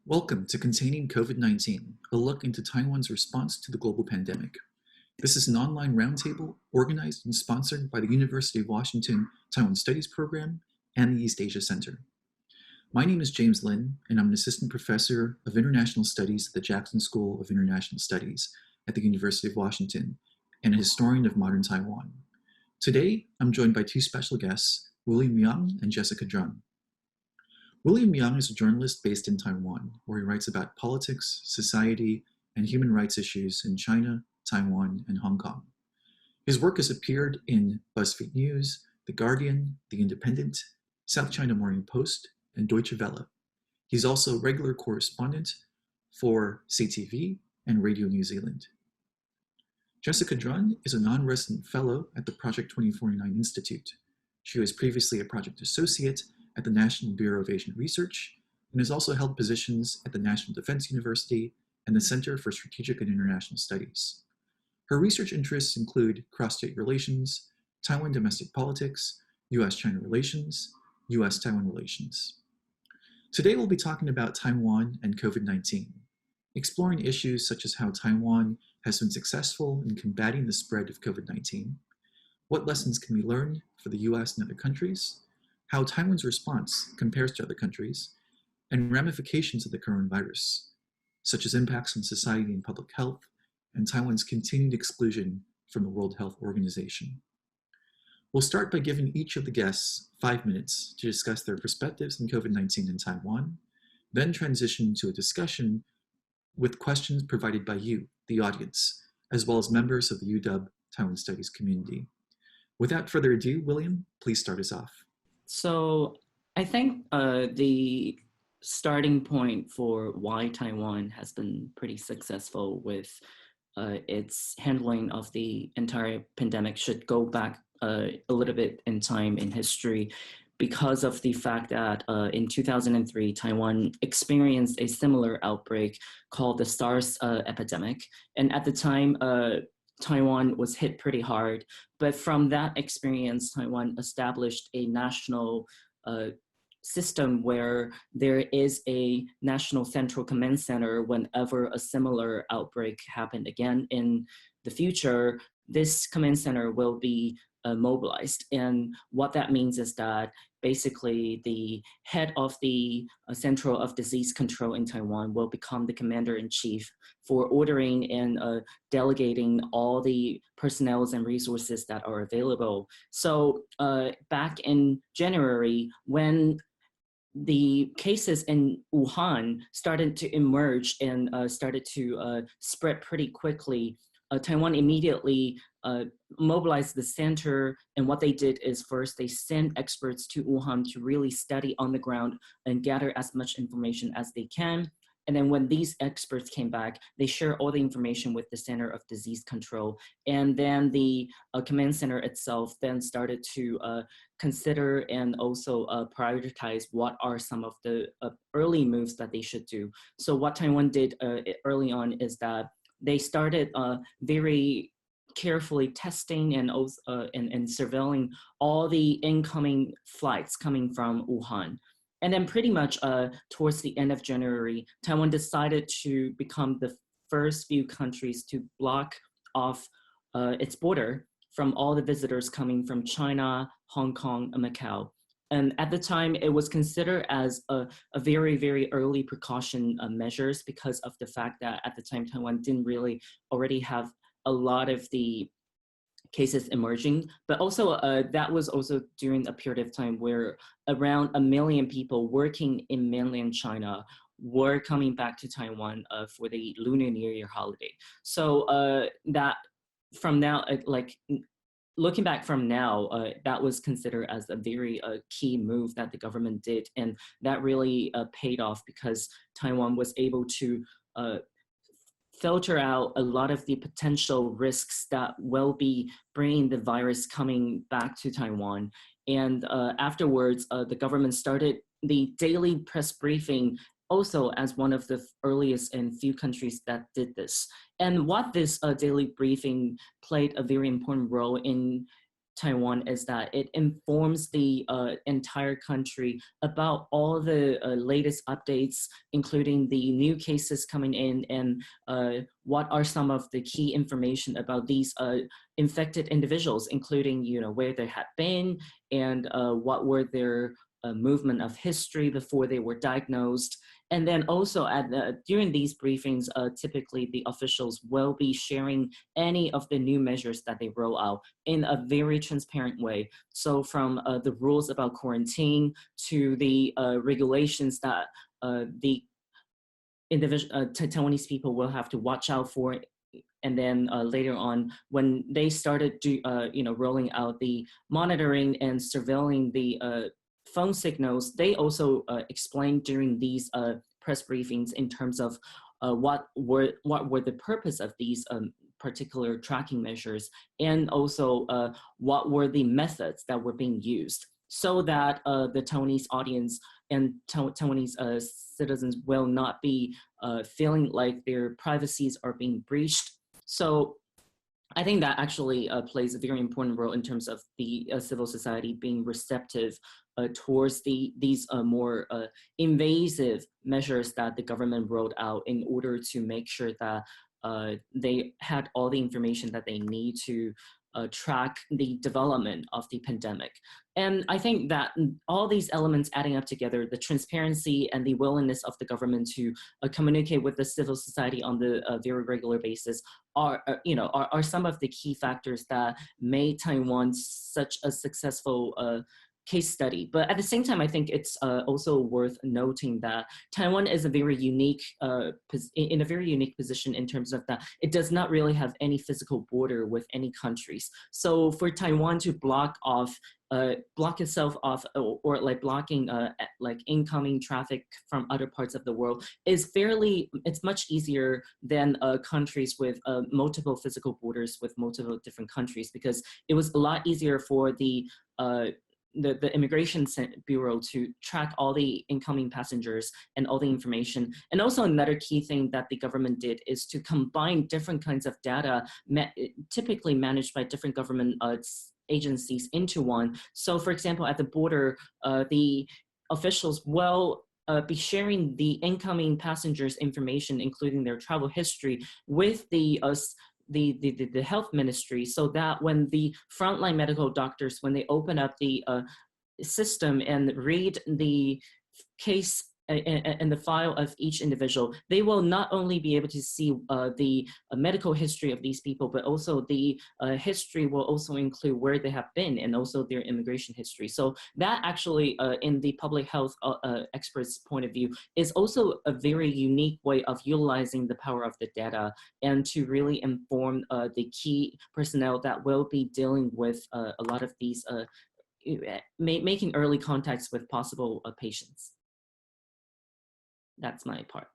Welcome to Containing COVID-19, a look into Taiwan's response to the global pandemic. This is an online roundtable organized and sponsored by the University of Washington Taiwan Studies Program and the East Asia Center. My name is James Lin, and I'm an assistant professor of international studies at the Jackson School of International Studies at the University of Washington and a historian of modern Taiwan. Today, I'm joined by two special guests, William Young and Jessica Drun. William Young is a journalist based in Taiwan, where he writes about politics, society, and human rights issues in China, Taiwan, and Hong Kong. His work has appeared in BuzzFeed News, The Guardian, The Independent, South China Morning Post, and Deutsche Welle. He's also a regular correspondent for CTV and Radio New Zealand. Jessica Drun is a non-resident fellow at the Project 2049 Institute. She was previously a project associate at the National Bureau of Asian Research, and has also held positions at the National Defense University and the Center for Strategic and International Studies. Her research interests include cross-state relations, Taiwan domestic politics, US-China relations, US-Taiwan relations. Today we'll be talking about Taiwan and COVID-19, exploring issues such as how Taiwan has been successful in combating the spread of COVID-19, what lessons can we learn for the US and other countries, how Taiwan's response compares to other countries, and ramifications of the coronavirus, such as impacts on society and public health, and Taiwan's continued exclusion from the World Health Organization. We'll start by giving each of the guests 5 minutes to discuss their perspectives on COVID-19 in Taiwan, then transition to a discussion with questions provided by you, the audience, as well as members of the UW Taiwan Studies community. Without further ado, William, please start us off. So I think the starting point for why Taiwan has been pretty successful with its handling of the entire pandemic should go back a little bit in time in history, because of the fact that in 2003, Taiwan experienced a similar outbreak called the SARS epidemic. And at the time, Taiwan was hit pretty hard, but from that experience, Taiwan established a national system where there is a national central command center whenever a similar outbreak happened again in the future. This command center will be mobilized. And what that means is that basically the head of the Center of Disease Control in Taiwan will become the commander-in-chief for ordering and delegating all the personnel and resources that are available. So back in January, when the cases in Wuhan started to emerge and started to spread pretty quickly, Taiwan immediately mobilized the center, and what they did is first they sent experts to Wuhan to really study on the ground and gather as much information as they can. And then when these experts came back, they share all the information with the Center of Disease Control. And then the command center itself then started to consider and also prioritize what are some of the early moves that they should do. So what Taiwan did early on is that they started very carefully testing and surveilling all the incoming flights coming from Wuhan. And then pretty much towards the end of January, Taiwan decided to become the first few countries to block off its border from all the visitors coming from China, Hong Kong, and Macau. And at the time, it was considered as a very, very early precaution measures because of the fact that at the time, Taiwan didn't really already have a lot of the cases emerging, but also that was also during a period of time where around 1 million people working in mainland China were coming back to Taiwan for the Lunar New Year holiday. So that from now, looking back from now, that was considered as a very key move that the government did, and that really paid off because Taiwan was able to filter out a lot of the potential risks that will be bringing the virus coming back to Taiwan. And afterwards, the government started the daily press briefing also as one of the earliest and few countries that did this. And what this daily briefing played a very important role in Taiwan is that it informs the entire country about all the latest updates, including the new cases coming in and what are some of the key information about these infected individuals, including, where they had been and what were their movement of history before they were diagnosed. And then also during these briefings, typically the officials will be sharing any of the new measures that they roll out in a very transparent way. So from the rules about quarantine to the regulations that the Taiwanese people will have to watch out for. And then later on, when they started rolling out the monitoring and surveilling the phone signals, they also explained during these press briefings in terms of what were the purpose of these particular tracking measures, and also what were the methods that were being used, so that the Taiwanese audience and Taiwanese citizens will not be feeling like their privacies are being breached. So I think that actually plays a very important role in terms of the civil society being receptive towards these more invasive measures that the government rolled out in order to make sure that they had all the information that they need to track the development of the pandemic. And I think that all these elements adding up together, the transparency and the willingness of the government to communicate with the civil society on the very regular basis are some of the key factors that made Taiwan such a successful case study. But at the same time, I think it's also worth noting that Taiwan is a very unique, in a very unique position in terms of that it does not really have any physical border with any countries. So for Taiwan to block itself off, or like blocking like incoming traffic from other parts of the world is it's much easier than countries with multiple physical borders with multiple different countries, because it was a lot easier for the Immigration Bureau to track all the incoming passengers and all the information. And also another key thing that the government did is to combine different kinds of data typically managed by different government agencies into one. So for example, at the border, the officials will be sharing the incoming passengers' information, including their travel history, with the health ministry, so that when the frontline medical doctors, when they open up the system and read the case and the file of each individual, they will not only be able to see the medical history of these people, but also the history will also include where they have been and also their immigration history. So that actually, in the public health experts' point of view, is also a very unique way of utilizing the power of the data and to really inform the key personnel that will be dealing with a lot of these, making early contacts with possible patients. That's my part.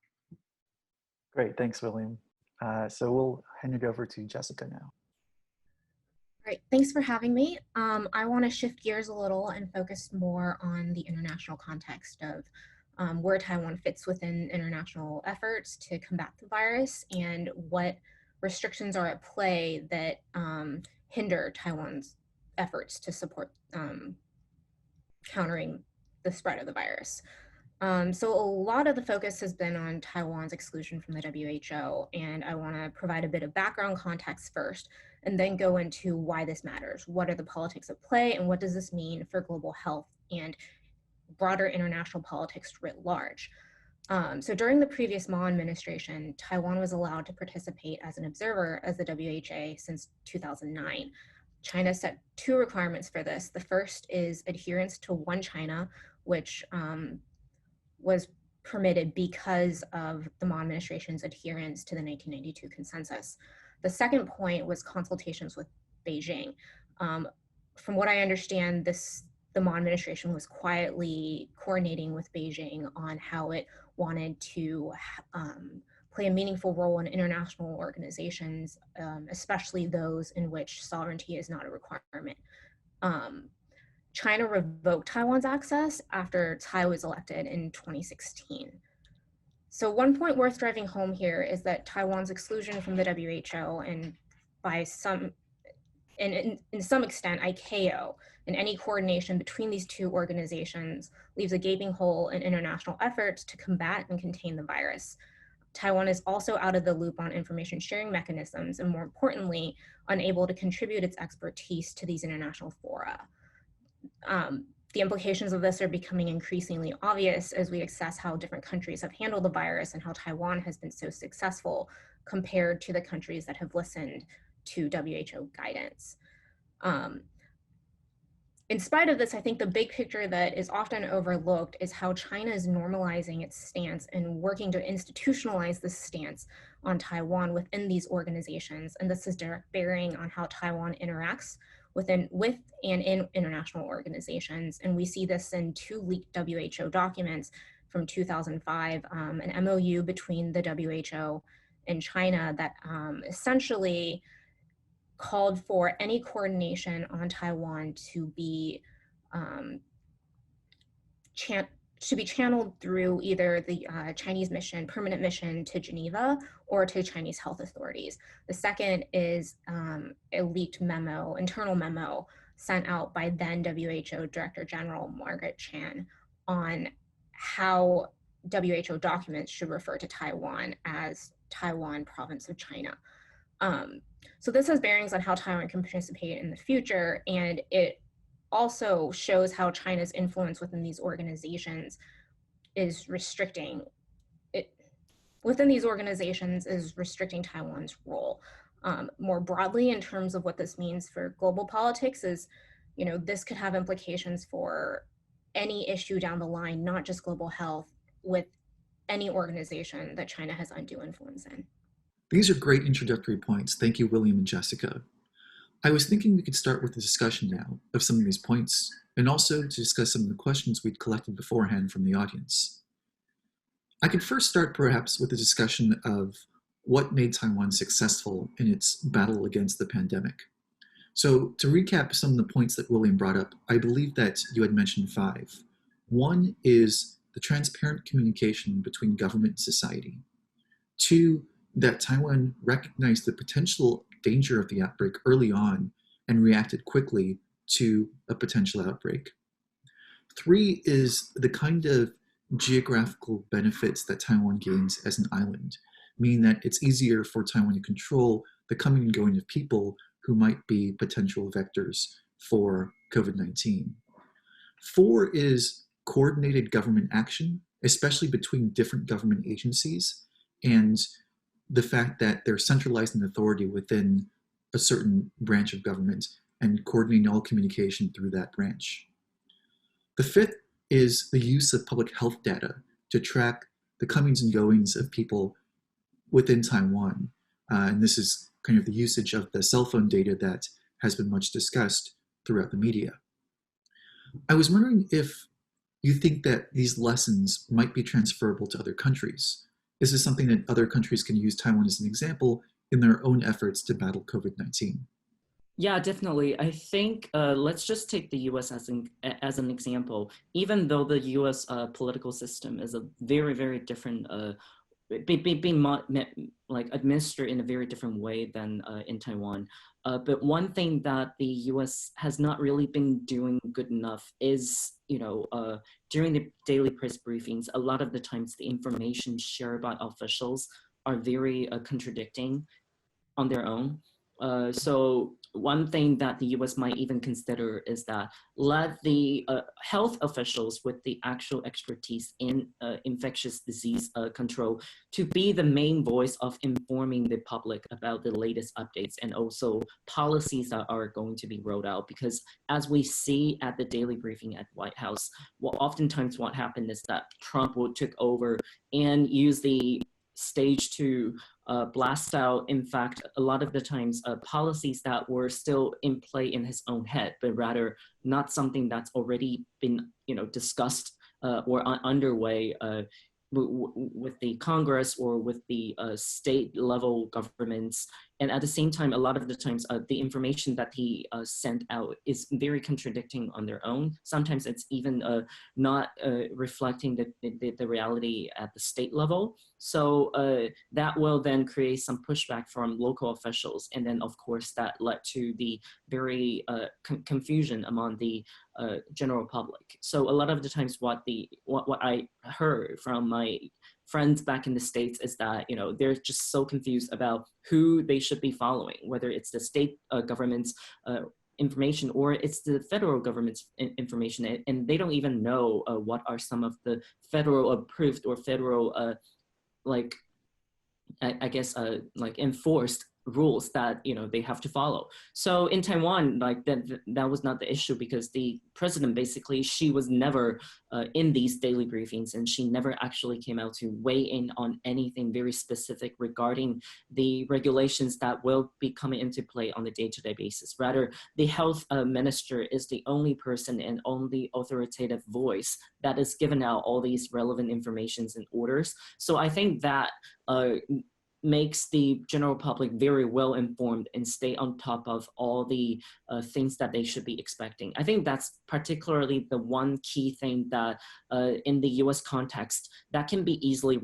Great, thanks, William. So we'll hand it over to Jessica now. Great, thanks for having me. I want to shift gears a little and focus more on the international context of where Taiwan fits within international efforts to combat the virus and what restrictions are at play that hinder Taiwan's efforts to support countering the spread of the virus. So a lot of the focus has been on Taiwan's exclusion from the WHO, and I want to provide a bit of background context first, and then go into why this matters. What are the politics at play, and what does this mean for global health and broader international politics writ large? So during the previous Ma administration, Taiwan was allowed to participate as an observer as the WHO since 2009. China set two requirements for this. The first is adherence to One China, which was permitted because of the Ma administration's adherence to the 1992 consensus. The second point was consultations with Beijing. From what I understand, the Ma administration was quietly coordinating with Beijing on how it wanted to play a meaningful role in international organizations, especially those in which sovereignty is not a requirement. China revoked Taiwan's access after Tsai was elected in 2016. So one point worth driving home here is that Taiwan's exclusion from the WHO, and by some and in some extent, ICAO, and any coordination between these two organizations leaves a gaping hole in international efforts to combat and contain the virus. Taiwan is also out of the loop on information sharing mechanisms, and more importantly, unable to contribute its expertise to these international fora. The implications of this are becoming increasingly obvious as we assess how different countries have handled the virus and how Taiwan has been so successful compared to the countries that have listened to WHO guidance. In spite of this, I think the big picture that is often overlooked is how China is normalizing its stance and working to institutionalize this stance on Taiwan within these organizations. And this is direct bearing on how Taiwan interacts with and in international organizations. And we see this in two leaked WHO documents from 2005, an MOU between the WHO and China that essentially called for any coordination on Taiwan to be channeled through either the Chinese mission, permanent mission to Geneva, or to Chinese health authorities. The second is a leaked memo, internal memo, sent out by then WHO Director General Margaret Chan on how WHO documents should refer to Taiwan as Taiwan province of China. So this has bearings on how Taiwan can participate in the future, and it also shows how China's influence within these organizations is restricting Taiwan's role. More broadly, in terms of what this means for global politics, is, this could have implications for any issue down the line, not just global health, with any organization that China has undue influence in. These are great introductory points. Thank you, William and Jessica. I was thinking we could start with a discussion now of some of these points, and also to discuss some of the questions we'd collected beforehand from the audience. I could first start perhaps with a discussion of what made Taiwan successful in its battle against the pandemic. So to recap some of the points that William brought up, I believe that you had mentioned 5. One is the transparent communication between government and society. 2, that Taiwan recognized the potential danger of the outbreak early on and reacted quickly to a potential outbreak. 3 is the kind of geographical benefits that Taiwan gains as an island, meaning that it's easier for Taiwan to control the coming and going of people who might be potential vectors for COVID-19. 4 is coordinated government action, especially between different government agencies, and the fact that they're centralizing authority within a certain branch of government and coordinating all communication through that branch. The 5th is the use of public health data to track the comings and goings of people within Taiwan. And this is kind of the usage of the cell phone data that has been much discussed throughout the media. I was wondering if you think that these lessons might be transferable to other countries. Is this something that other countries can use Taiwan as an example in their own efforts to battle COVID-19? Yeah, definitely. I think let's just take the U.S. as an example. Even though the U.S. Political system is a very, very different, being administered in a very different way than in Taiwan. But one thing that the U.S. has not really been doing good enough is, during the daily press briefings, a lot of the times the information shared by officials are very contradicting on their own. So one thing that the US might even consider is that let the health officials with the actual expertise in infectious disease control to be the main voice of informing the public about the latest updates and also policies that are going to be rolled out. Because as we see at the daily briefing at White House, oftentimes what happened is that Trump will take over and use the stage to blast out, in fact, a lot of the times policies that were still in play in his own head, but rather not something that's already been, discussed or underway with the Congress or with the state level governments And at the same time, a lot of the times, the information that he sent out is very contradicting on their own. Sometimes it's even not reflecting the reality at the state level. So that will then create some pushback from local officials. And then, of course, that led to the very confusion among the general public. So a lot of the times what I heard from my friends back in the States is that, they're just so confused about who they should be following, whether it's the state government's information or it's the federal government's information. And they don't even know what are some of the federal approved or federal, like, I guess, like enforced rules that they have to follow. So in Taiwan, like that was not the issue, because the president, basically, she was never in these daily briefings, and she never actually came out to weigh in on anything very specific regarding the regulations that will be coming into play on a day-to-day basis. Rather, the health minister is the only person and only authoritative voice that is given out all these relevant informations and orders. So I think that makes the general public very well informed and stay on top of all the things that they should be expecting. I think that's particularly the one key thing that in the US context that can be easily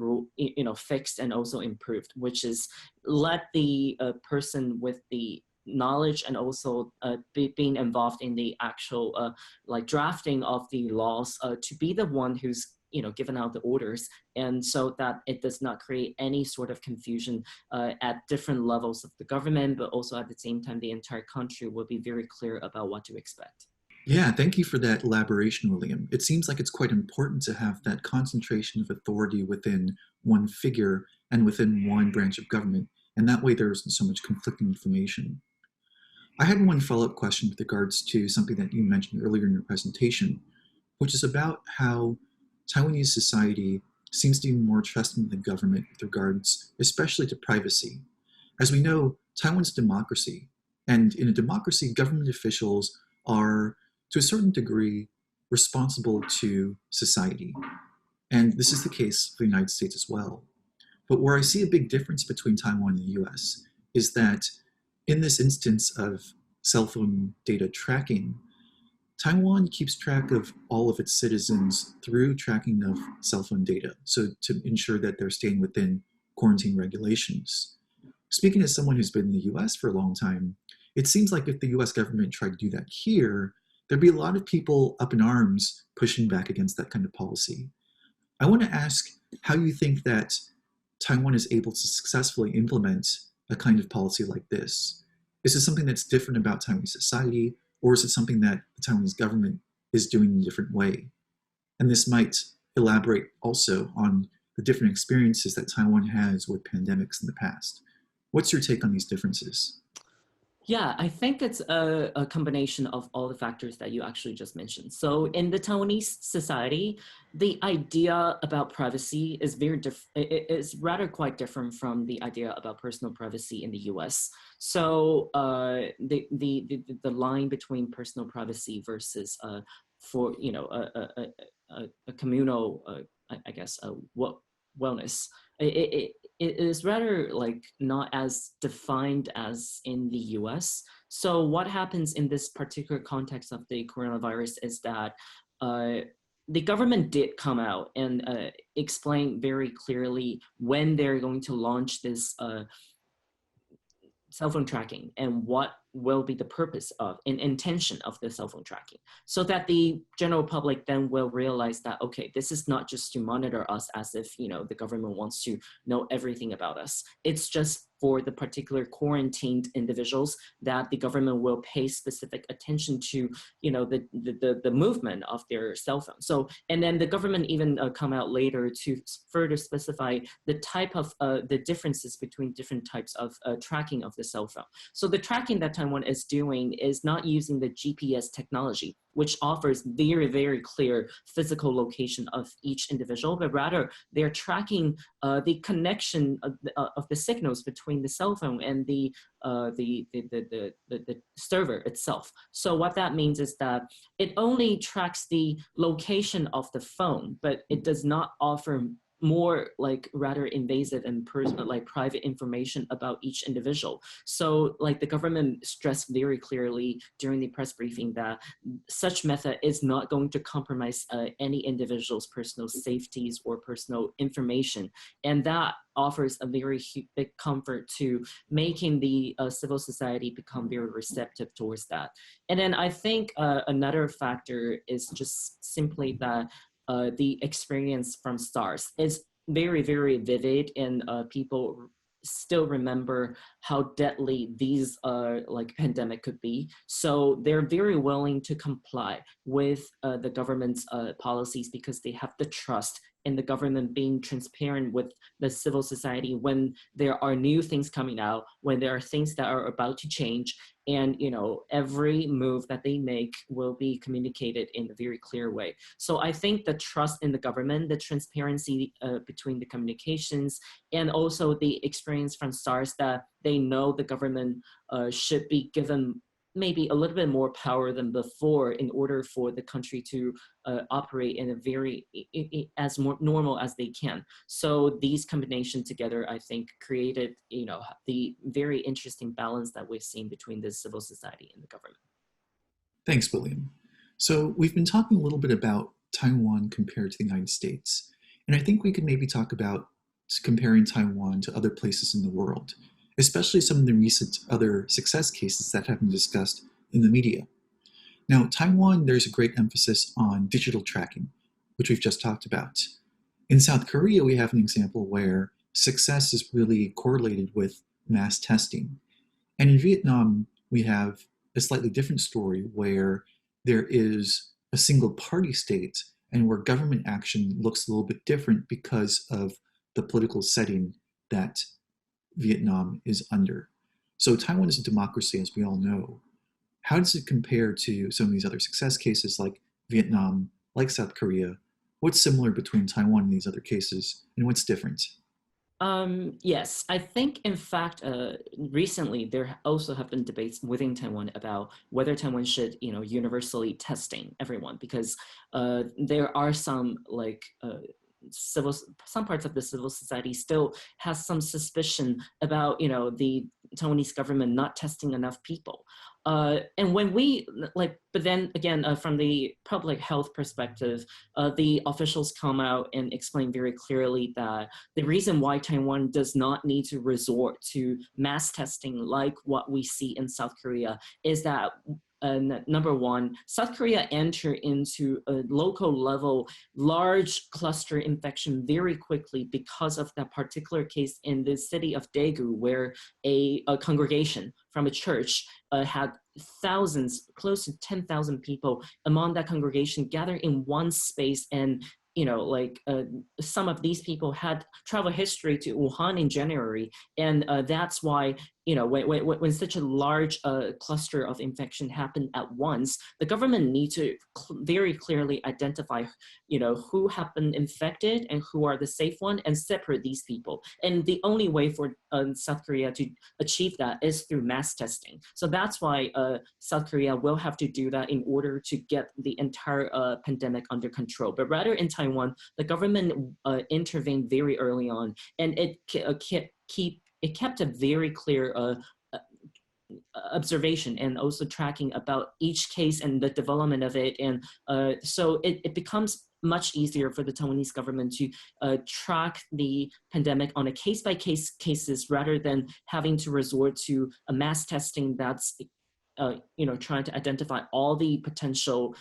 fixed and also improved, which is let the person with the knowledge and also being involved in the actual like drafting of the laws to be the one who's given out the orders, and so that it does not create any sort of confusion at different levels of the government, but also at the same time, the entire country will be very clear about what to expect. Yeah, thank you for that elaboration, William. It seems like it's quite important to have that concentration of authority within one figure and within one branch of government, and that way there isn't so much conflicting information. I had one follow-up question with regards to something that you mentioned earlier in your presentation, which is about how Taiwanese society seems to be more trusting of the government with regards, especially to privacy. As we know, Taiwan's a democracy, and in a democracy, government officials are, to a certain degree, responsible to society. And this is the case for the United States as well. But where I see a big difference between Taiwan and the US is that in this instance of cell phone data tracking, Taiwan keeps track of all of its citizens through tracking of cell phone data, so to ensure that they're staying within quarantine regulations. Speaking as someone who's been in the US for a long time, it seems like if the US government tried to do that here, there'd be a lot of people up in arms pushing back against that kind of policy. I want to ask how you think that Taiwan is able to successfully implement a kind of policy like this. Is it something that's different about Taiwanese society, or is it something that the Taiwanese government is doing in a different way? And this might elaborate also on the different experiences that Taiwan has with pandemics in the past. What's your take on these differences? Yeah, I think it's a combination of all the factors that you actually just mentioned. So in the Taiwanese society, the idea about privacy is is rather quite different from the idea about personal privacy in the US. So the line between personal privacy versus for a communal I guess wellness, it is rather like not as defined as in the US. So what happens in this particular context of the coronavirus is that the government did come out and explain very clearly when they're going to launch this cell phone tracking and what will be the purpose of and intention of the cell phone tracking, so that the general public then will realize that, okay, this is not just to monitor us as if the government wants to know everything about us. It's just for the particular quarantined individuals that the government will pay specific attention to the movement of their cell phone. So, and then the government even come out later to further specify the type of the differences between different types of tracking of the cell phone. So the tracking that Taiwan is doing is not using the GPS technology, which offers very, very clear physical location of each individual, but rather they're tracking the connection of the signals between the cell phone and the server itself. So what that means is that it only tracks the location of the phone, but it does not offer more like rather invasive and personal, like private information about each individual. So like the government stressed very clearly during the press briefing that such method is not going to compromise any individual's personal safeties or personal information. And that offers a very big comfort to making the civil society become very receptive towards that. And then I think another factor is just simply that the experience from SARS is very, very vivid, and people still remember how deadly these like pandemic could be. So they're very willing to comply with the government's policies because they have the trust in the government being transparent with the civil society when there are new things coming out, when there are things that are about to change, and every move that they make will be communicated in a very clear way. So I think the trust in the government, the transparency between the communications, and also the experience from SARS that they know the government should be given maybe a little bit more power than before in order for the country to operate in a very as more normal as they can. So these combinations together, I think, created the very interesting balance that we've seen between the civil society and the government. Thanks, William. So we've been talking a little bit about Taiwan compared to the United States, and I think we could maybe talk about comparing Taiwan to other places in the world, especially some of the recent other success cases that have been discussed in the media. Now, Taiwan, there's a great emphasis on digital tracking, which we've just talked about. In South Korea, we have an example where success is really correlated with mass testing. And in Vietnam, we have a slightly different story where there is a single party state and where government action looks a little bit different because of the political setting that Vietnam is under. So Taiwan is a democracy, as we all know. How does it compare to some of these other success cases like Vietnam, like South Korea? What's similar between Taiwan and these other cases, and what's different? Yes, I think in fact, recently there also have been debates within Taiwan about whether Taiwan should, universally testing everyone, because there are some like some parts of the civil society still has some suspicion about the Taiwanese government not testing enough people. And when we but then again, from the public health perspective, the officials come out and explain very clearly that the reason why Taiwan does not need to resort to mass testing like what we see in South Korea is that number one, South Korea entered into a local level large cluster infection very quickly because of that particular case in the city of Daegu, where a congregation from a church had thousands, close to 10,000 people among that congregation gathered in one space. And some of these people had travel history to Wuhan in January, and that's why when such a large cluster of infection happened at once, the government needs to very clearly identify who have been infected and who are the safe one, and separate these people. And the only way for South Korea to achieve that is through mass testing. So that's why South Korea will have to do that in order to get the entire pandemic under control. But rather in Taiwan, the government intervened very early on, and it kept a very clear observation and also tracking about each case and the development of it. And so it becomes much easier for the Taiwanese government to track the pandemic on a case-by-case cases rather than having to resort to a mass testing that's trying to identify all the potential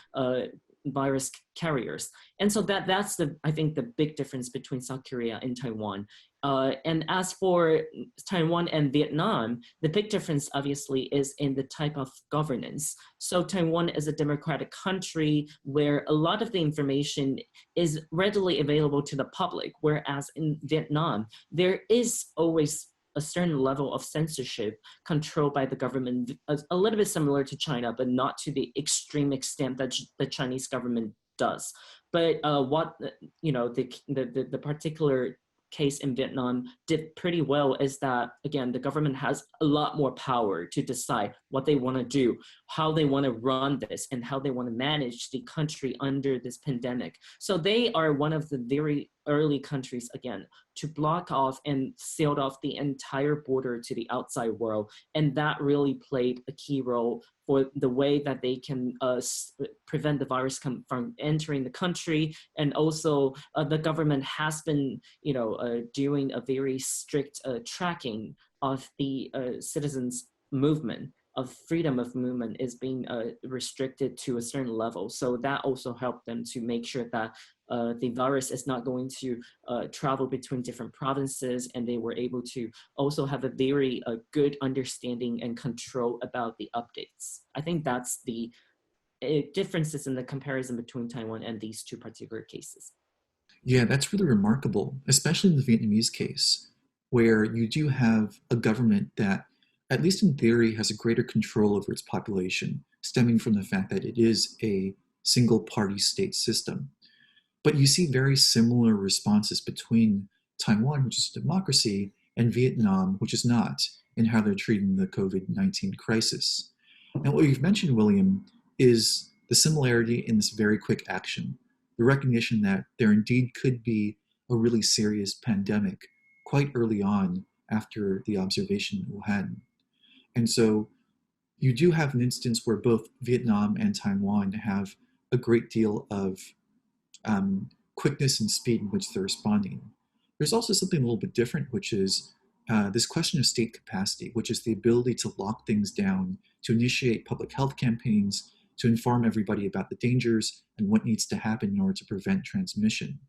virus carriers. And so that's I think the big difference between South Korea and Taiwan. And as for Taiwan and Vietnam, the big difference obviously is in the type of governance. So Taiwan is a democratic country where a lot of the information is readily available to the public, whereas in Vietnam, there is always a certain level of censorship controlled by the government, a little bit similar to China, but not to the extreme extent that the Chinese government does. But what the particular case in Vietnam did pretty well is that, again, the government has a lot more power to decide what they want to do, how they want to run this, and how they want to manage the country under this pandemic. So they are one of the very early countries again to block off and sealed off the entire border to the outside world. And that really played a key role for the way that they can prevent the virus from entering the country. And also the government has been, doing a very strict tracking of the citizens' movement, of freedom of movement is being restricted to a certain level. So that also helped them to make sure that the virus is not going to travel between different provinces, and they were able to also have a very good understanding and control about the updates. I think that's the differences in the comparison between Taiwan and these two particular cases. Yeah, that's really remarkable, especially in the Vietnamese case, where you do have a government that, at least in theory, has a greater control over its population, stemming from the fact that it is a single party state system. But you see very similar responses between Taiwan, which is a democracy, and Vietnam, which is not, in how they're treating the COVID-19 crisis. And what you've mentioned, William, is the similarity in this very quick action, the recognition that there indeed could be a really serious pandemic quite early on after the observation in Wuhan. And so you do have an instance where both Vietnam and Taiwan have a great deal of quickness and speed in which they're responding. There's also something a little bit different, which is this question of state capacity, which is the ability to lock things down, to initiate public health campaigns, to inform everybody about the dangers and what needs to happen in order to prevent transmission.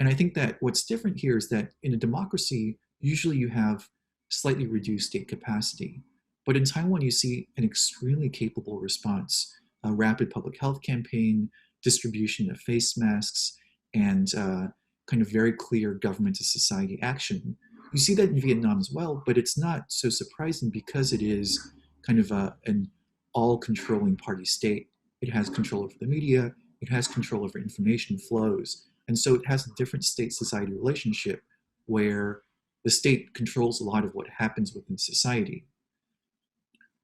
And I think that what's different here is that in a democracy, usually you have slightly reduced state capacity. But in Taiwan, you see an extremely capable response, a rapid public health campaign, distribution of face masks, and kind of very clear government to society action. You see that in Vietnam as well, but it's not so surprising because it is kind of an all-controlling party state. It has control over the media, it has control over information flows, and so it has a different state-society relationship where the state controls a lot of what happens within society.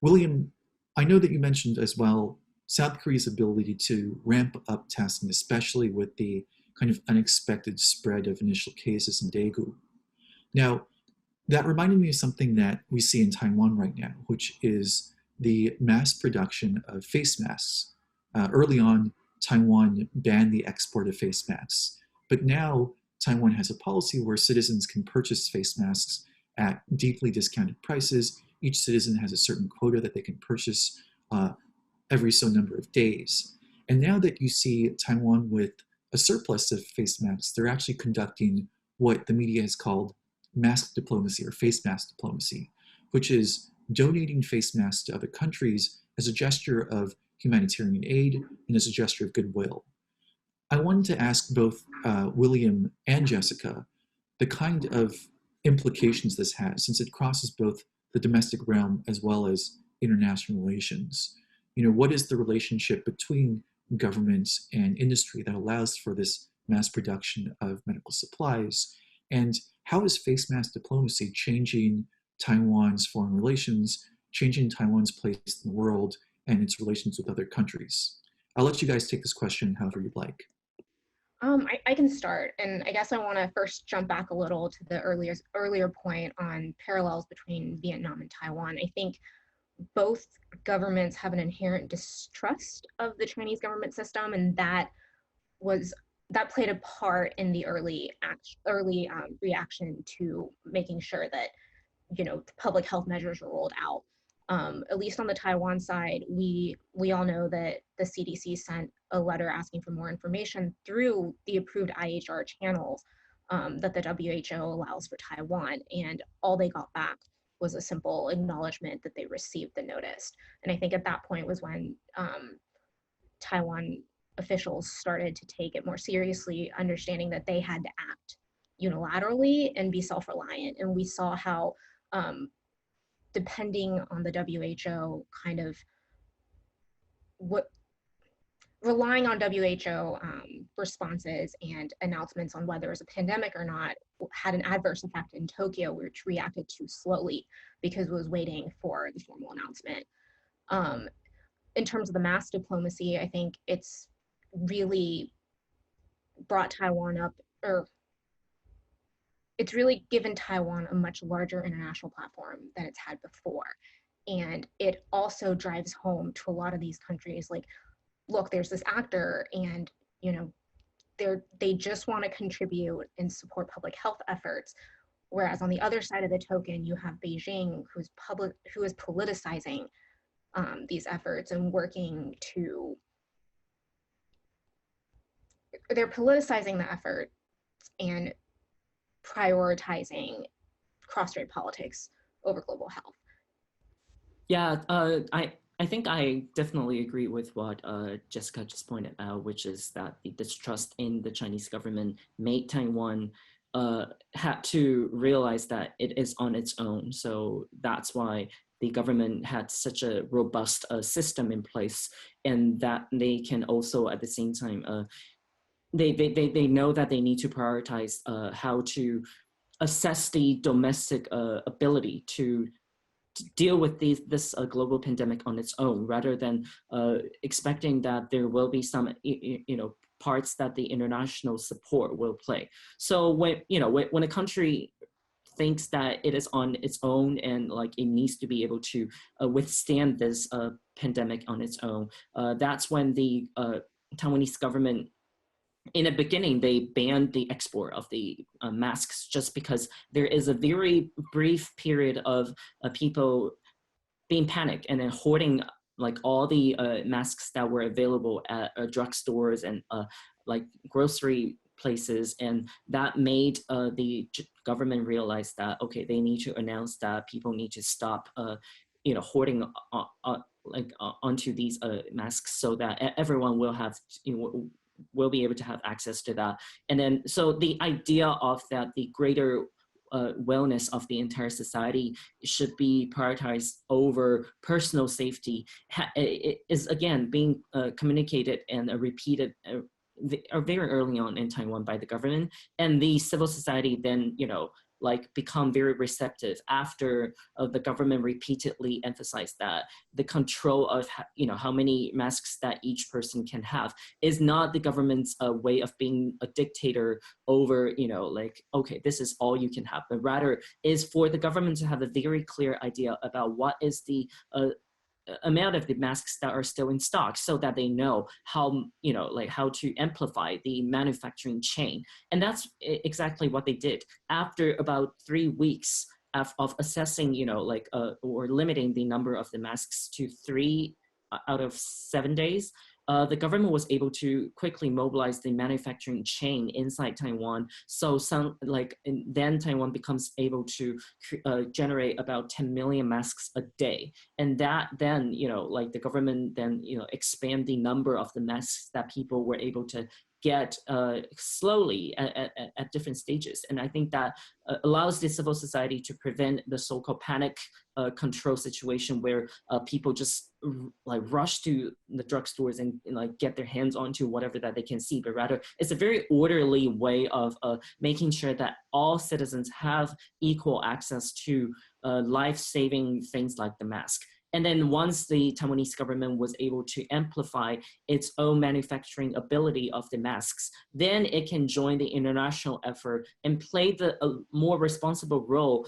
William, I know that you mentioned as well South Korea's ability to ramp up testing, especially with the kind of unexpected spread of initial cases in Daegu. Now, that reminded me of something that we see in Taiwan right now, which is the mass production of face masks. Early on, Taiwan banned the export of face masks, but now Taiwan has a policy where citizens can purchase face masks at deeply discounted prices. Each citizen has a certain quota that they can purchase every so number of days. And now that you see Taiwan with a surplus of face masks, they're actually conducting what the media has called mask diplomacy or face mask diplomacy, which is donating face masks to other countries as a gesture of humanitarian aid and as a gesture of goodwill. I wanted to ask both William and Jessica the kind of implications this has, since it crosses both the domestic realm as well as international relations. What is the relationship between governments and industry that allows for this mass production of medical supplies? And how is face mask diplomacy changing Taiwan's foreign relations, changing Taiwan's place in the world and its relations with other countries? I'll let you guys take this question however you'd like. I can start, and I guess I want to first jump back a little to the earlier point on parallels between Vietnam and Taiwan. I think both governments have an inherent distrust of the Chinese government system, and that played a part in the early reaction to making sure that public health measures were rolled out. At least on the Taiwan side, we all know that the CDC sent a letter asking for more information through the approved IHR channels that the WHO allows for Taiwan, and all they got back was a simple acknowledgement that they received the notice. And I think at that point was when Taiwan officials started to take it more seriously, understanding that they had to act unilaterally and be self-reliant. And we saw how depending on the WHO kind of relying on WHO responses and announcements on whether it was a pandemic or not had an adverse effect in Tokyo, which reacted too slowly because it was waiting for the formal announcement. In terms of the mass diplomacy, I think it's really brought Taiwan up, or it's really given Taiwan a much larger international platform than it's had before. And it also drives home to a lot of these countries, like, look, there's this actor, and you know, they just want to contribute and support public health efforts. Whereas on the other side of the token, you have Beijing, who is politicizing these efforts and working to, they're politicizing the effort and prioritizing cross-strait politics over global health. Yeah, I think I definitely agree with what Jessica just pointed out, which is that the distrust in the Chinese government made Taiwan had to realize that it is on its own. So that's why the government had such a robust system in place, and that they can also at the same time, they know that they need to prioritize how to assess the domestic ability to deal with this global pandemic on its own, rather than expecting that there will be some parts that the international support will play. So when a country thinks that it is on its own and like it needs to be able to withstand this pandemic on its own, that's when the Taiwanese government, in the beginning, they banned the export of the masks, just because there is a very brief period of people being panicked and then hoarding like all the masks that were available at drugstores and like grocery places. And that made the government realize that, okay, they need to announce that people need to stop hoarding onto these masks, so that everyone will have, will be able to have access to that. And then, so the idea of that the greater wellness of the entire society should be prioritized over personal safety is again being communicated and repeated very early on in Taiwan by the government. And the civil society then, like become very receptive after the government repeatedly emphasized that the control of how many masks that each person can have is not the government's way of being a dictator over like, okay, this is all you can have, but rather is for the government to have a very clear idea about what is the amount of the masks that are still in stock, so that they know how how to amplify the manufacturing chain. And that's exactly what they did. After about 3 weeks of assessing or limiting the number of the masks to 3 out of 7 days, the government was able to quickly mobilize the manufacturing chain inside Taiwan. So then Taiwan becomes able to generate about 10 million masks a day. And that then, the government then, expand the number of the masks that people were able to get slowly at different stages. And I think that allows the civil society to prevent the so-called panic control situation where people just rush to the drugstores and get their hands onto whatever that they can see, but rather it's a very orderly way of making sure that all citizens have equal access to life-saving things like the mask. And then once the Taiwanese government was able to amplify its own manufacturing ability of the masks, then it can join the international effort and play the more responsible role.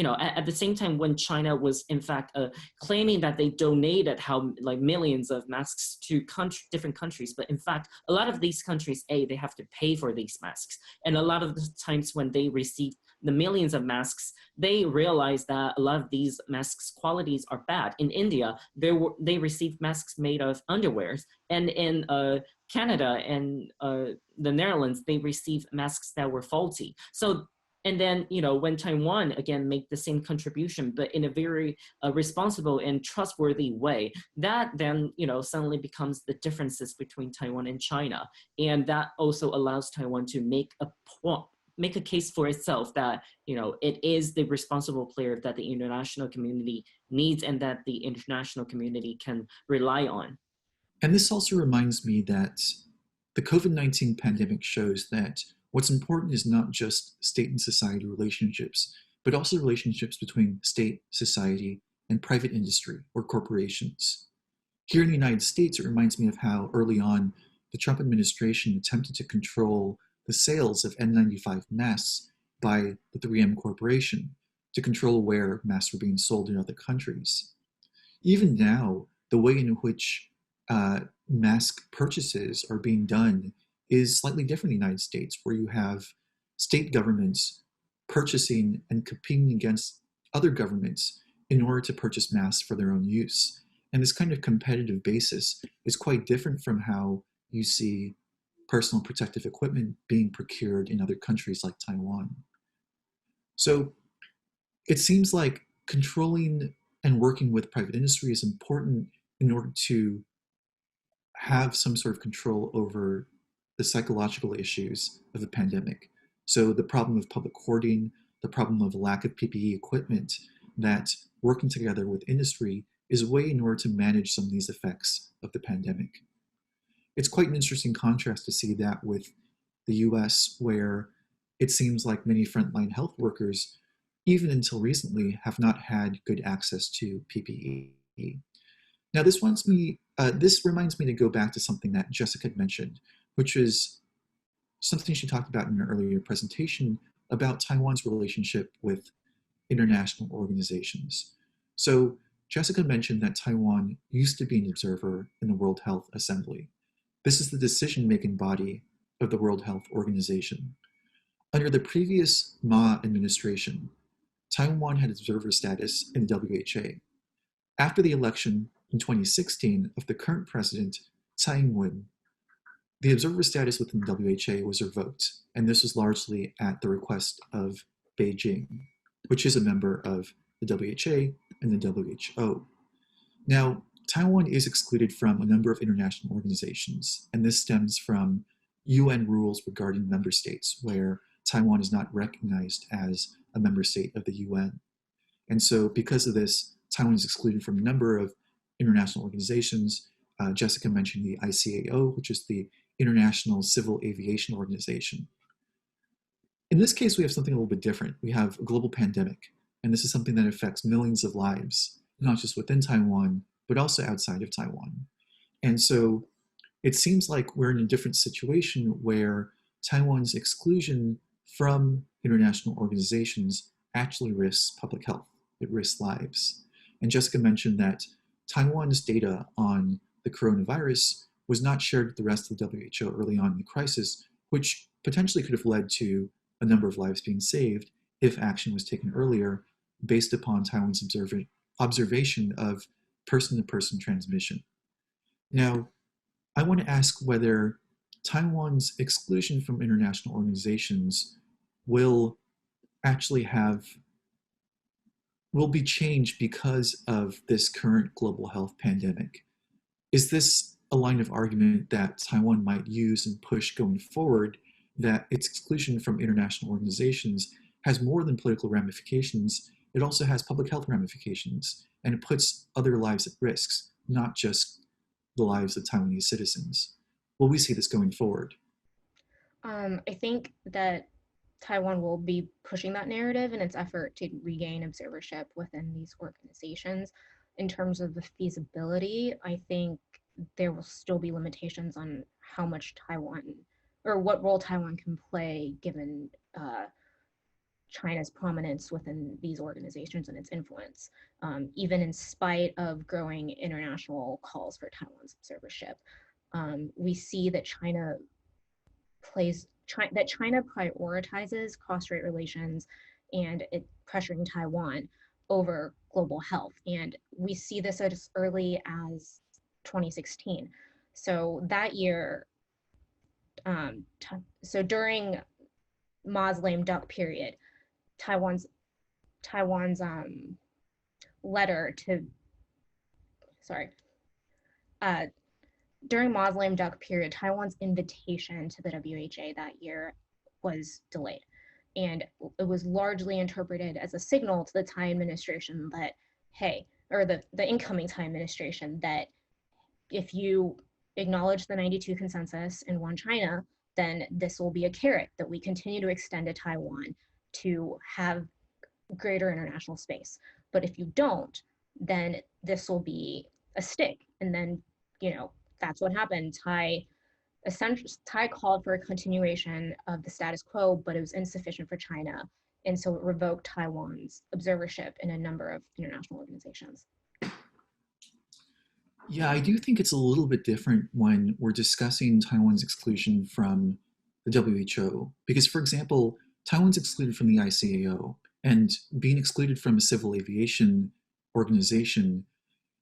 At the same time, when China was in fact claiming that they donated millions of masks to different countries, but in fact, a lot of these countries, they have to pay for these masks. And a lot of the times when they receive the millions of masks, they realize that a lot of these masks qualities are bad. In India, they received masks made of underwears, and in Canada and the Netherlands, they received masks that were faulty. So, and then, when Taiwan, again, make the same contribution, but in a very responsible and trustworthy way, that then, suddenly becomes the differences between Taiwan and China. And that also allows Taiwan to make a case for itself that, it is the responsible player that the international community needs and that the international community can rely on. And this also reminds me that the COVID-19 pandemic shows that what's important is not just state and society relationships, but also relationships between state, society, and private industry or corporations. Here in the United States, it reminds me of how early on the Trump administration attempted to control the sales of N95 masks by the 3M Corporation to control where masks were being sold in other countries. Even now, the way in which mask purchases are being done is slightly different in the United States, where you have state governments purchasing and competing against other governments in order to purchase masks for their own use. And this kind of competitive basis is quite different from how you see personal protective equipment being procured in other countries like Taiwan. So it seems like controlling and working with private industry is important in order to have some sort of control over the psychological issues of the pandemic. So the problem of public hoarding, the problem of lack of PPE equipment, that working together with industry is a way in order to manage some of these effects of the pandemic. It's quite an interesting contrast to see that with the US, where it seems like many frontline health workers, even until recently, have not had good access to PPE. Now, this reminds me to go back to something that Jessica had mentioned, which is something she talked about in an earlier presentation about Taiwan's relationship with international organizations. So Jessica mentioned that Taiwan used to be an observer in the World Health Assembly. This is the decision-making body of the World Health Organization. Under the previous Ma administration, Taiwan had observer status in the WHO. After the election in 2016 of the current president, Tsai Ing-wen, the observer status within the WHO was revoked, and this was largely at the request of Beijing, which is a member of the WHO and the WHO. Now, Taiwan is excluded from a number of international organizations, and this stems from UN rules regarding member states, where Taiwan is not recognized as a member state of the UN. And so because of this, Taiwan is excluded from a number of international organizations. Jessica mentioned the ICAO, which is the International Civil Aviation Organization. In this case, we have something a little bit different. We have a global pandemic, and this is something that affects millions of lives, not just within Taiwan, but also outside of Taiwan. And so it seems like we're in a different situation where Taiwan's exclusion from international organizations actually risks public health. It risks lives. And Jessica mentioned that Taiwan's data on the coronavirus was not shared with the rest of the WHO early on in the crisis, which potentially could have led to a number of lives being saved if action was taken earlier based upon Taiwan's observation of person-to-person transmission. Now, I want to ask whether Taiwan's exclusion from international organizations will be changed because of this current global health pandemic. Is this a line of argument that Taiwan might use and push going forward, that its exclusion from international organizations has more than political ramifications, it also has public health ramifications, and it puts other lives at risk, not just the lives of Taiwanese citizens? Will we see this going forward? I think that Taiwan will be pushing that narrative in its effort to regain observership within these organizations. In terms of the feasibility, I think there will still be limitations on how much Taiwan or what role Taiwan can play given China's prominence within these organizations and its influence, even in spite of growing international calls for Taiwan's observership. We see that China prioritizes cross-strait relations and it pressuring Taiwan over global health. And we see this as early as 2016. So that year, so during Ma's lame duck period, Taiwan's letter to, during Ma's lame duck period, Taiwan's invitation to the WHO that year was delayed. And it was largely interpreted as a signal to the Tsai administration that, hey, or the incoming Tsai administration, that if you acknowledge the 92 consensus in One China, then this will be a carrot that we continue to extend to Taiwan to have greater international space. But if you don't, then this will be a stick. And then, that's what happened. Tsai Essentially, Tai called for a continuation of the status quo, but it was insufficient for China, and so it revoked Taiwan's observership in a number of international organizations. Yeah, I do think it's a little bit different when we're discussing Taiwan's exclusion from the WHO. Because, for example, Taiwan's excluded from the ICAO, and being excluded from a civil aviation organization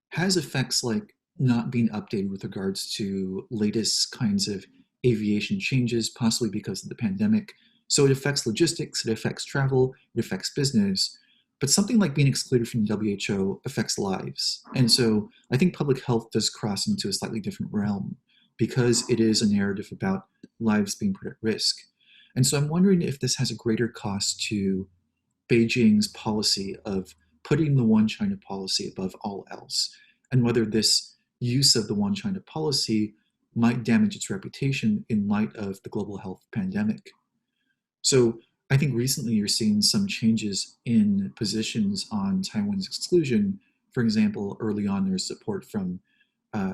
has effects like not being updated with regards to latest kinds of aviation changes, possibly because of the pandemic. So it affects logistics, it affects travel, it affects business. But something like being excluded from the WHO affects lives. And so I think public health does cross into a slightly different realm because it is a narrative about lives being put at risk. And so I'm wondering if this has a greater cost to Beijing's policy of putting the one China policy above all else, and whether this use of the one China policy might damage its reputation in light of the global health pandemic. So I think recently you're seeing some changes in positions on Taiwan's exclusion. For example, early on there's support from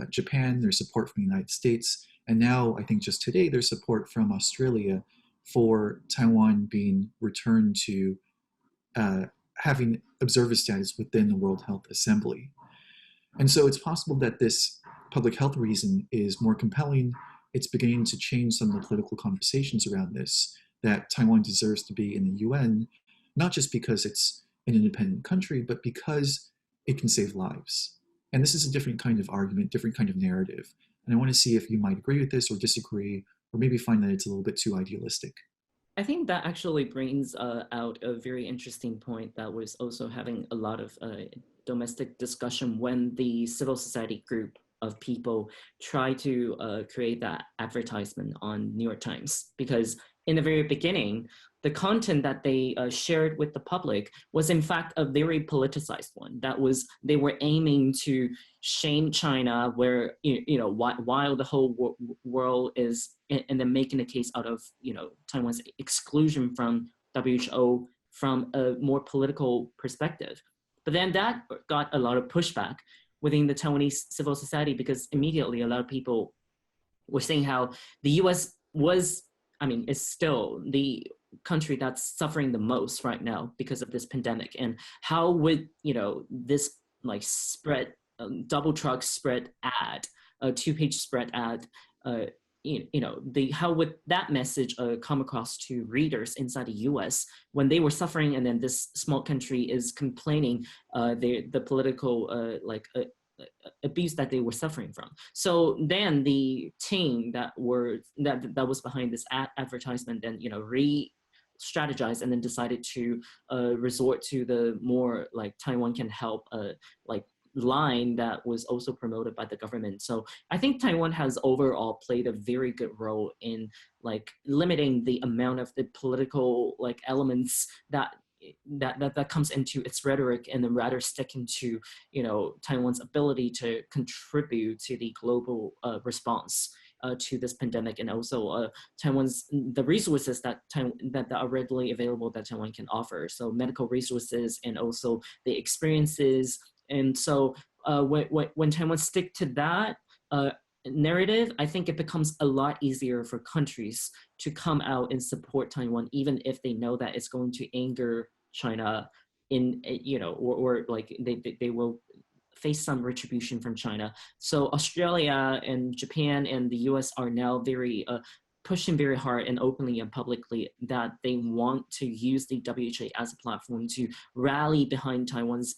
Japan, there's support from the United States, and now I think just today there's support from Australia for Taiwan being returned to uh, having observer status within the World Health Assembly. And so it's possible that this public health reason is more compelling. It's beginning to change some of the political conversations around this, that Taiwan deserves to be in the UN, not just because it's an independent country, but because it can save lives. And this is a different kind of argument, different kind of narrative. And I want to see if you might agree with this or disagree, or maybe find that it's a little bit too idealistic. I think that actually brings out a very interesting point that was also having a lot of domestic discussion when the civil society group of people try to create that advertisement on New York Times. Because in the very beginning, the content that they shared with the public was in fact a very politicized one. That was, they were aiming to shame China, where, while the whole world is, and then making a case out of, Taiwan's exclusion from WHO from a more political perspective. But then that got a lot of pushback within the Taiwanese civil society, because immediately a lot of people were saying how the US is still the country that's suffering the most right now because of this pandemic. And how would, this like spread, double truck spread ad, a 2-page spread ad, how would that message come across to readers inside the U.S. when they were suffering, and then this small country is complaining the political abuse that they were suffering from. So then the team that was behind this advertisement then re-strategized and then decided to resort to the more like Taiwan can help line that was also promoted by the government. So I think Taiwan has overall played a very good role in limiting the amount of the political elements that comes into its rhetoric, and then rather sticking to Taiwan's ability to contribute to the global response to this pandemic, and also Taiwan's the resources that are readily available that Taiwan can offer. So medical resources and also the experiences. And so when Taiwan stick to that narrative, I think it becomes a lot easier for countries to come out and support Taiwan, even if they know that it's going to anger China or they will face some retribution from China. So Australia and Japan and the US are now very pushing very hard and openly and publicly that they want to use the WHO as a platform to rally behind Taiwan's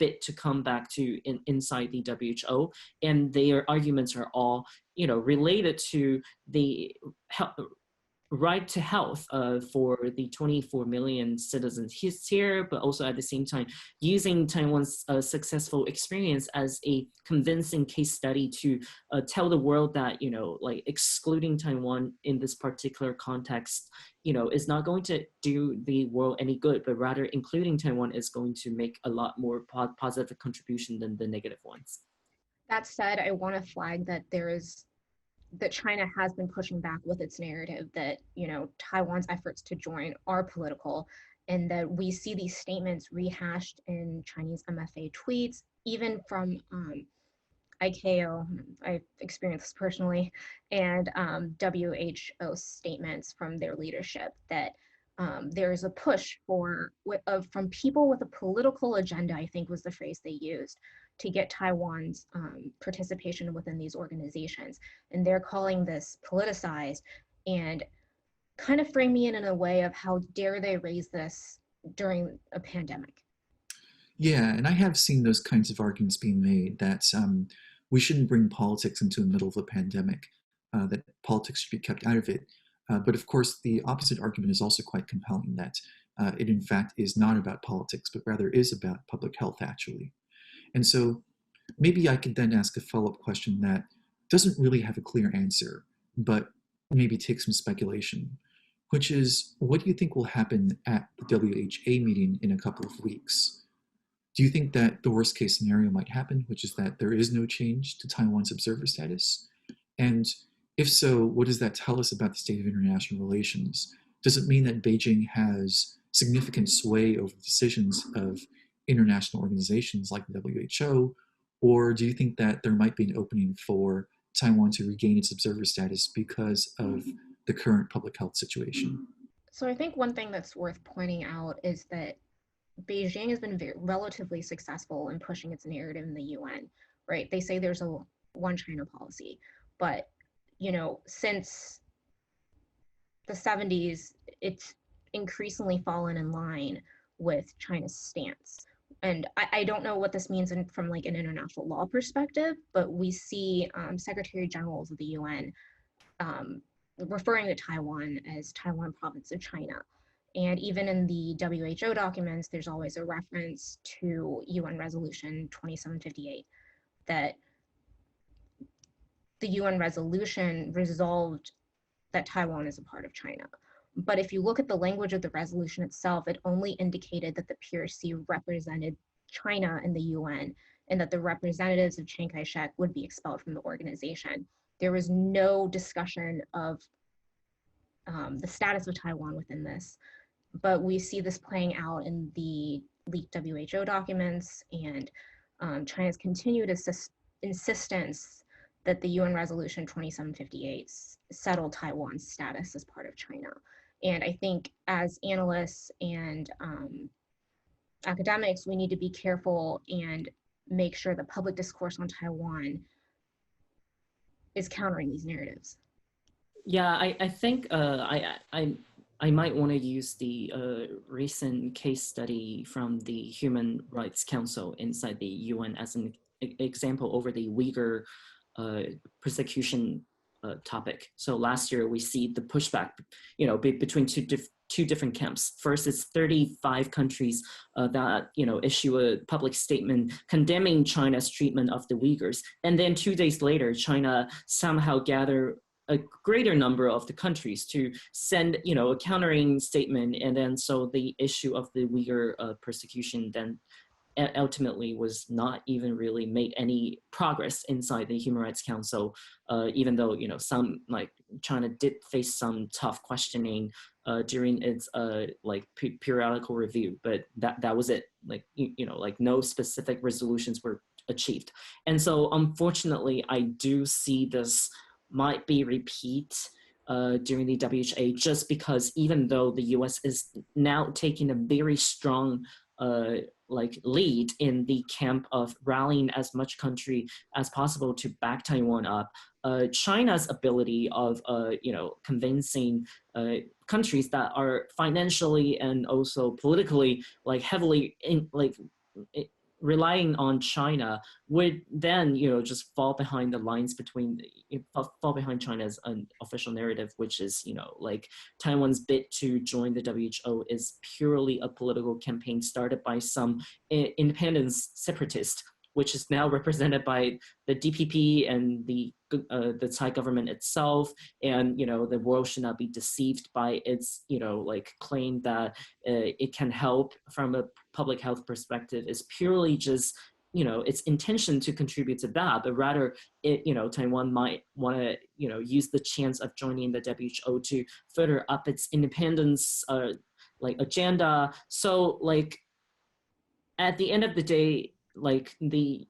bid to come back to inside the WHO, and their arguments are all related to the right to health for the 24 million citizens here, but also at the same time using Taiwan's successful experience as a convincing case study to tell the world that excluding Taiwan in this particular context is not going to do the world any good, but rather including Taiwan is going to make a lot more positive contribution than the negative ones. That said, I want to flag that that China has been pushing back with its narrative that, Taiwan's efforts to join are political, and that we see these statements rehashed in Chinese MFA tweets, even from ICAO, I've experienced this personally, and WHO statements from their leadership that there's a push from people with a political agenda, I think was the phrase they used, to get Taiwan's participation within these organizations. And they're calling this politicized and kind of framing it in a way of how dare they raise this during a pandemic. Yeah, and I have seen those kinds of arguments being made that we shouldn't bring politics into the middle of a pandemic, that politics should be kept out of it. But of course, the opposite argument is also quite compelling that it, in fact, is not about politics, but rather is about public health, actually. And so maybe I could then ask a follow up question that doesn't really have a clear answer, but maybe take some speculation, which is what do you think will happen at the WHA meeting in a couple of weeks? Do you think that the worst case scenario might happen, which is that there is no change to Taiwan's observer status? And if so, what does that tell us about the state of international relations? Does it mean that Beijing has significant sway over the decisions of international organizations like the WHO? Or do you think that there might be an opening for Taiwan to regain its observer status because of the current public health situation? So I think one thing that's worth pointing out is that Beijing has been relatively successful in pushing its narrative in the UN, right? They say there's a one China policy, but since the 70s, it's increasingly fallen in line with China's stance. And I don't know what this means from like an international law perspective, but we see Secretary Generals of the UN referring to Taiwan as Taiwan province of China. And even in the WHO documents, there's always a reference to UN Resolution 2758 that the UN resolution resolved that Taiwan is a part of China. But if you look at the language of the resolution itself, it only indicated that the PRC represented China in the UN and that the representatives of Chiang Kai-shek would be expelled from the organization. There was no discussion of the status of Taiwan within this, but we see this playing out in the leaked WHO documents and China's continued insistence that the UN Resolution 2758 settled Taiwan's status as part of China. And I think as analysts and academics, we need to be careful and make sure the public discourse on Taiwan is countering these narratives. Yeah, I think I might want to use the recent case study from the Human Rights Council inside the UN as an example over the Uyghur persecution topic. So last year we see the pushback, between two different camps. First, it's 35 countries that issue a public statement condemning China's treatment of the Uyghurs, and then 2 days later, China somehow gathered a greater number of the countries to send a countering statement, and then so the issue of the Uyghur persecution then ultimately was not even really made any progress inside the Human Rights Council, even though some like China did face some tough questioning during its periodical review, but that was it. Like like no specific resolutions were achieved, and so unfortunately, I do see this might be repeat during the WHA, just because even though the US is now taking a very strong lead in the camp of rallying as much country as possible to back Taiwan up, China's ability of convincing countries that are financially and also politically heavily relying on China would then just fall behind the lines fall behind China's official narrative, which is Taiwan's bid to join the WHO is purely a political campaign started by some independence separatists, which is now represented by the DPP and the Tsai government itself. And the world should not be deceived by its claim that it can help from a public health perspective. Is purely just its intention to contribute to that, but rather Taiwan might want to use the chance of joining the WHO to further up its independence agenda. So at the end of the day, the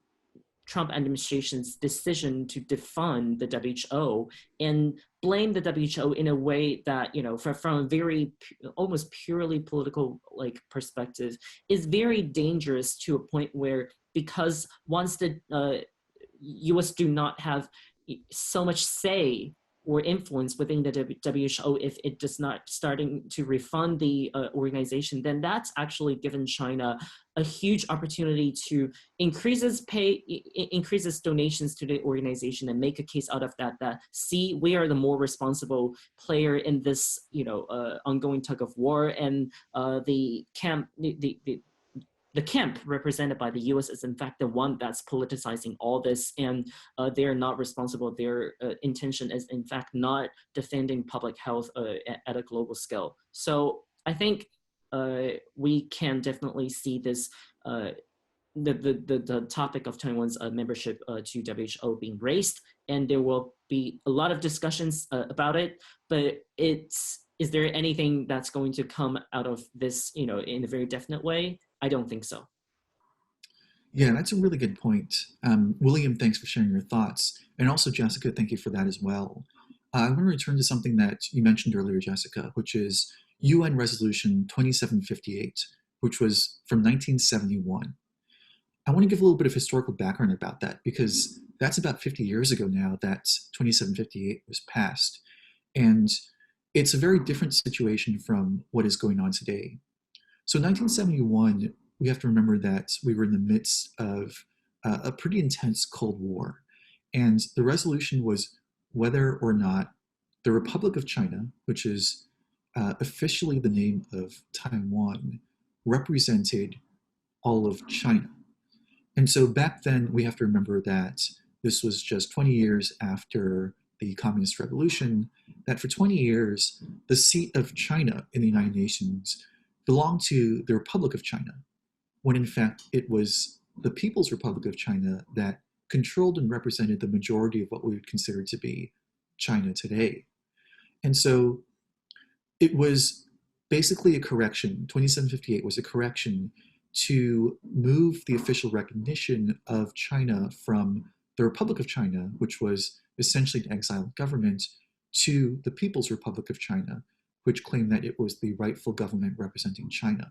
Trump administration's decision to defund the WHO and blame the WHO in a way that, from a very almost purely political perspective is very dangerous to a point where, because once the US do not have so much say or influence within the WHO, if it does not starting to refund the organization, then that's actually given China a huge opportunity to increases donations to the organization and make a case out of that, see, we are the more responsible player in this, ongoing tug of war, and the camp represented by the US is in fact the one that's politicizing all this, and they're not responsible. Their intention is in fact not defending public health at a global scale. So I think we can definitely see this, the topic of Taiwan's membership to WHO being raised, and there will be a lot of discussions about it, but is there anything that's going to come out of this, in a very definite way? I don't think so. Yeah, that's a really good point. William, thanks for sharing your thoughts. And also, Jessica, thank you for that as well. I want to return to something that you mentioned earlier, Jessica, which is UN Resolution 2758, which was from 1971. I want to give a little bit of historical background about that, because that's about 50 years ago now that 2758 was passed. And it's a very different situation from what is going on today. So 1971, we have to remember that we were in the midst of a pretty intense Cold War. And the resolution was whether or not the Republic of China, which is officially the name of Taiwan, represented all of China. And so back then, we have to remember that this was just 20 years after the Communist Revolution, that for 20 years, the seat of China in the United Nations belonged to the Republic of China, when in fact it was the People's Republic of China that controlled and represented the majority of what we would consider to be China today. And so it was basically a correction. 2758 was a correction to move the official recognition of China from the Republic of China, which was essentially an exiled government, to the People's Republic of China, which claimed that it was the rightful government representing China.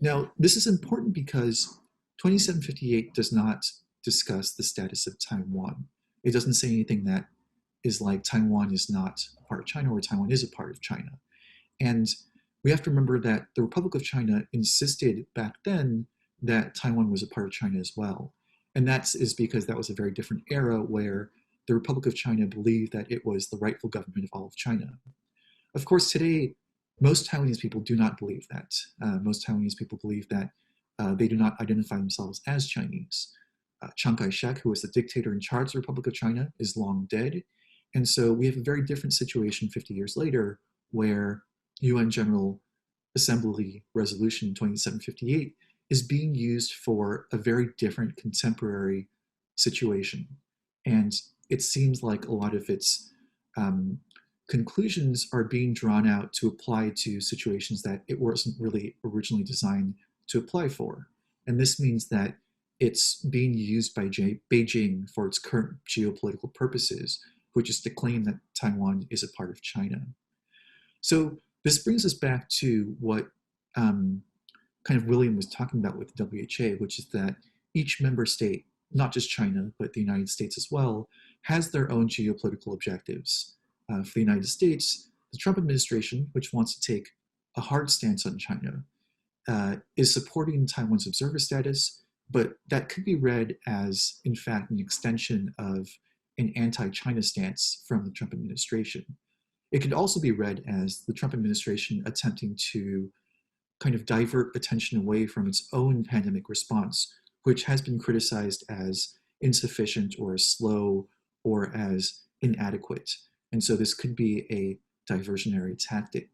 Now, this is important because 2758 does not discuss the status of Taiwan. It doesn't say anything that is like Taiwan is not a part of China or Taiwan is a part of China. And we have to remember that the Republic of China insisted back then that Taiwan was a part of China as well. And that is because that was a very different era where the Republic of China believed that it was the rightful government of all of China. Of course, today, most Taiwanese people do not believe that. Most Taiwanese people believe that they do not identify themselves as Chinese. Chiang Kai-shek, who was the dictator in charge of the Republic of China, is long dead. And so we have a very different situation 50 years later, where UN General Assembly Resolution 2758 is being used for a very different contemporary situation. And it seems like a lot of its conclusions are being drawn out to apply to situations that it wasn't really originally designed to apply for. And this means that it's being used by Beijing for its current geopolitical purposes, which is to claim that Taiwan is a part of China. So this brings us back to what kind of William was talking about with the WHA, which is that each member state, not just China, but the United States as well, has their own geopolitical objectives. For the United States, the Trump administration, which wants to take a hard stance on China, is supporting Taiwan's observer status, but that could be read as, in fact, an extension of an anti-China stance from the Trump administration. It could also be read as the Trump administration attempting to kind of divert attention away from its own pandemic response, which has been criticized as insufficient or as slow or as inadequate. And so this could be a diversionary tactic.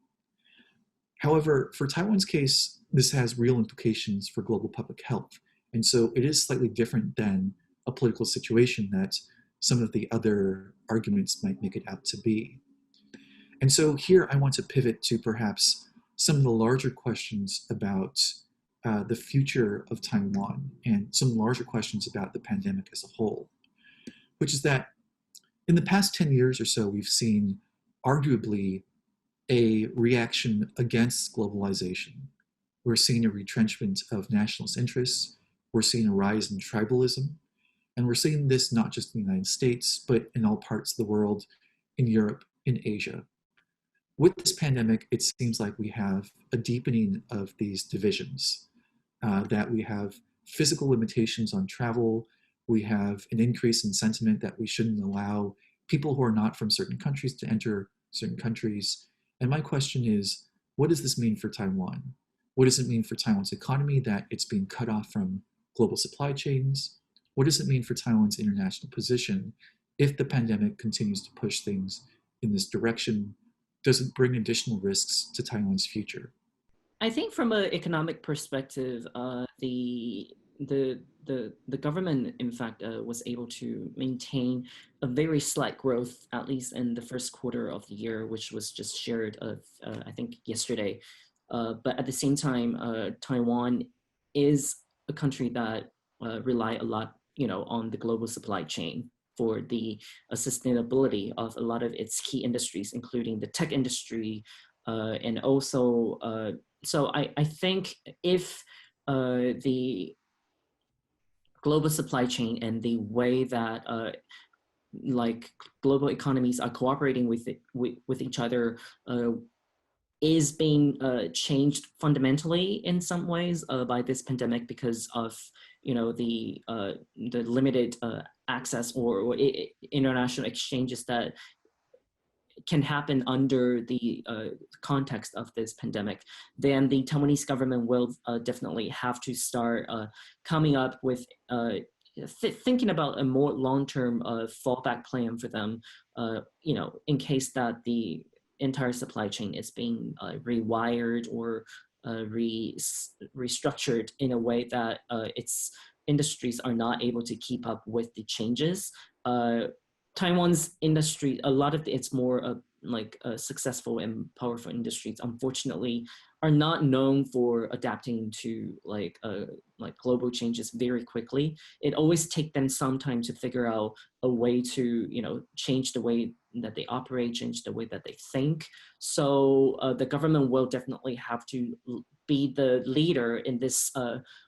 However, for Taiwan's case, this has real implications for global public health. And so it is slightly different than a political situation that some of the other arguments might make it out to be. And so here I want to pivot to perhaps some of the larger questions about the future of Taiwan and some larger questions about the pandemic as a whole, which is that in the past 10 years or so, we've seen arguably a reaction against globalization. We're seeing a retrenchment of nationalist interests. We're seeing a rise in tribalism. And we're seeing this not just in the United States, but in all parts of the world, in Europe, in Asia. With this pandemic, it seems like we have a deepening of these divisions, that we have physical limitations on travel. We have an increase in sentiment that we shouldn't allow people who are not from certain countries to enter certain countries. And my question is, what does this mean for Taiwan? What does it mean for Taiwan's economy that it's being cut off from global supply chains? What does it mean for Taiwan's international position if the pandemic continues to push things in this direction? Does it bring additional risks to Taiwan's future? I think from an economic perspective, the government, in fact, was able to maintain a very slight growth, at least in the first quarter of the year, which was just shared, I think, yesterday. But at the same time, Taiwan is a country that rely a lot, on the global supply chain for the sustainability of a lot of its key industries, including the tech industry, and also so I think if the global supply chain and the way that like global economies are cooperating with each other is being changed fundamentally in some ways by this pandemic because of the limited access or international exchanges that can happen under the context of this pandemic, then the Taiwanese government will definitely have to start coming up with thinking about a more long-term fallback plan for them, in case that the entire supply chain is being rewired or restructured in a way that its industries are not able to keep up with the changes. Taiwan's industry, a lot of its more successful and powerful industries, unfortunately, are not known for adapting to global changes very quickly. It always takes them some time to figure out a way to change the way that they operate, change the way that they think. So the government will definitely have to be the leader in this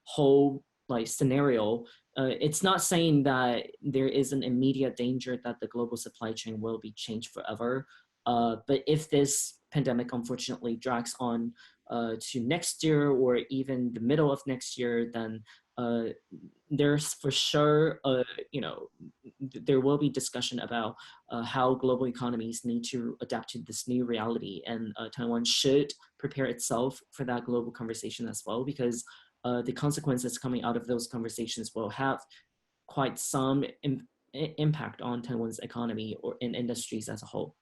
whole scenario. It's not saying that there is an immediate danger that the global supply chain will be changed forever. But if this pandemic unfortunately drags on to next year or even the middle of next year, then there's for sure, there will be discussion about how global economies need to adapt to this new reality. And Taiwan should prepare itself for that global conversation as well, because the consequences coming out of those conversations will have quite some impact on Taiwan's economy or in industries as a whole.